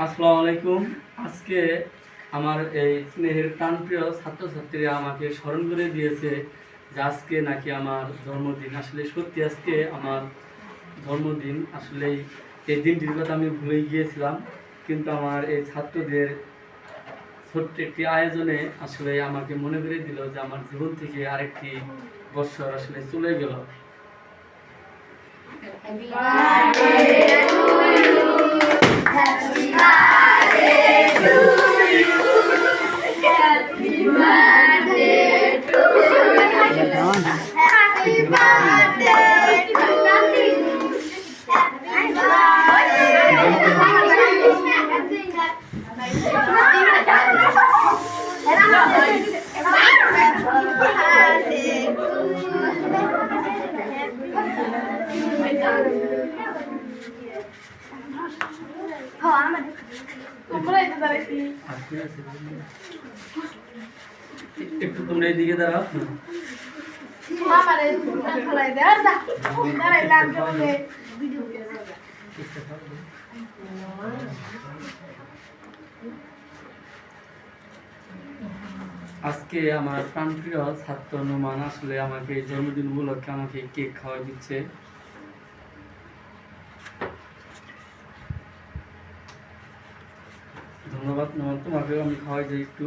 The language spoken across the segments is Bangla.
আসসালামু আলাইকুম। আজকে আমার এই স্নেহের প্রাণপ্রিয় ছাত্রছাত্রীরা আমাকে স্মরণ করে দিয়েছে যে আজকে নাকি আমার জন্মদিন। আসলে সত্যি আজকে আমার জন্মদিন। আসলে এই দিনটির কথা আমি ভুলে গিয়েছিলাম, কিন্তু আমার এই ছাত্রদের ছোট্ট একটি আয়োজনে আসলে আমাকে মনে করে দিল যে আমার জীবন থেকে আরেকটি বছর আসলে চলে গেল। Happy birthday to you. Happy birthday to you. Happy birthday to you. Happy birthday to you. Happy একটু তোমরা এইদিকে দাঁড়াও। আজকে আমার প্রাণপ্রিয় ছাত্র নুমান আসলে আমাকে জন্মদিন উপলক্ষে আমাকে কেক খাওয়াই দিচ্ছে। ধন্যবাদ নুমান, তোমাকেও আমি খাওয়াই যাই একটু।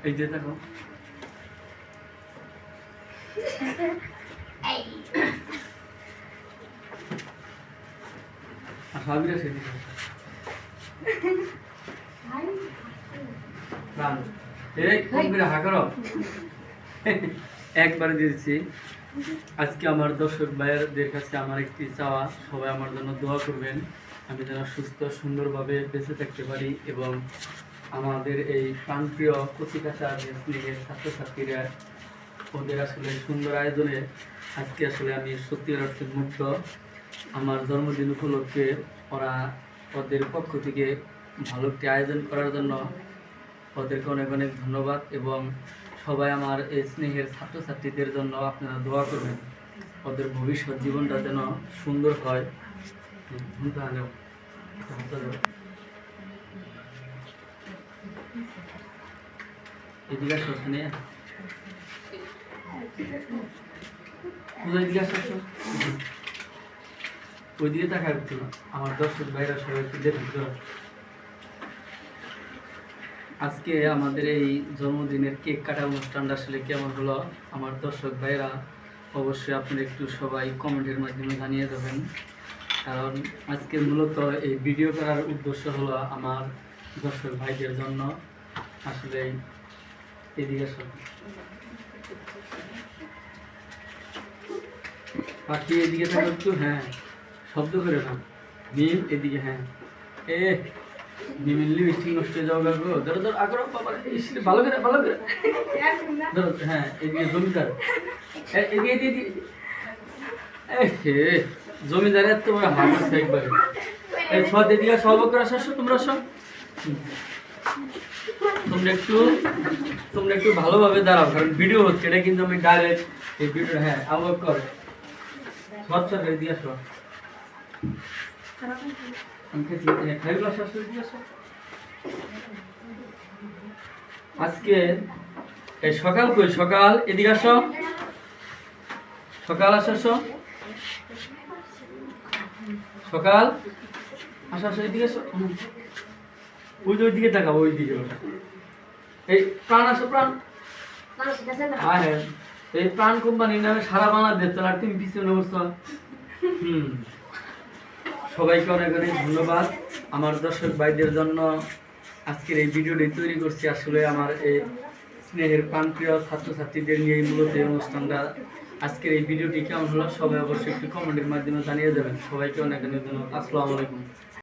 এই যে দেখো, হাবিরা সেদিকে প্রাণ এই কবিরা হা করো। একবারে দিয়েছি। আজকে আমার দর্শক ভাইয়েরদের কাছে আমার একটি চাওয়া, সবাই আমার জন্য দোয়া করবেন, আমি যেন সুস্থ সুন্দরভাবে বেঁচে থাকতে পারি এবং আমাদের এই প্রাণপ্রিয় কচিকাঁচা যে স্নেহের ছাত্রছাত্রীরা ওদের আসলে সুন্দর আয়োজনে আজকে আসলে আমি সত্যিকার অর্থে মুগ্ধ। আমার জন্মদিন উপলক্ষে ওরা ওদের পক্ষ থেকে ভালো একটি আয়োজন করার জন্য ওদেরকে অনেক অনেক ধন্যবাদ এবং সবাই আমার এই স্নেহের ছাত্রছাত্রীদের জন্য আপনারা দোয়া করবেন, ওদের ভবিষ্যৎ জীবনটা যেন সুন্দর হয়। এদিকে আসো, নিয়ে এদিকে আসো, ওইদিকে টাকা রাখতো না, আমার দর্শক ভাইরা সবাই একটু দেখুন। আজকে আমাদের এই জন্মদিনের কেক কাটা অনুষ্ঠানটা আসলে কেমন হলো আমার দর্শক ভাইরা অবশ্যই আপনারা একটু সবাই কমেন্টের মাধ্যমে জানিয়ে দেবেন, কারণ আজকে মূলত এই ভিডিও করার উদ্দেশ্য হলো আমার দর্শক ভাইদের জন্য। আসলে এদিকে পাখি এদিকে থাকো একটু, হ্যাঁ শব্দ করে না মিম এদিকে, হ্যাঁ এ মিমিল লিপস্টিক নষ্ট হয়ে যাওয়া গো, ধরো ধরো আগর বাবা ভালো করে ধরো, হ্যাঁ এদিকে জমিদার, এদিকে এদিকে জমিদার এত বড় হাত আছে একবারে। এই সব এদিকে সব করে আসো, তোমরা সব তোমরা একটু ভালোভাবে দাঁড়াও, কারণ ভিডিও হচ্ছে, এটা কিন্তু আমি ডাইরেক্ট এই ভিডিও, হ্যাঁ আবার করে সব সব এদিকে আসো। আজকে এই সকাল কই, সকাল এদিকে আসো, সকাল আসো, সকাল আসো আসো এদিকে আসো, ওই যে ওইদিকে তাকাবো, ওইদিকে এই প্রাণ আসো, প্রাণ হ্যাঁ হ্যাঁ, এই প্রাণ কোম্পানির নামে সারা বাংলাদেশ চালার তুমি পিছনে বসছো। সবাইকে অনেক অনেক ধন্যবাদ। আমার দর্শক ভাইদের জন্য আজকের এই ভিডিওটি তৈরি করছি। আসলে আমার এই স্নেহের প্রাণপ্রিয় ছাত্রছাত্রীদের নিয়ে মূলত এই অনুষ্ঠানটা। আজকের এই ভিডিওটি কেমন হলো সবাই অবশ্যই একটু কমেন্টের মাধ্যমে জানিয়ে দেবেন। সবাইকে অনেক অনেক ধন্যবাদ। আসসালামু আলাইকুম।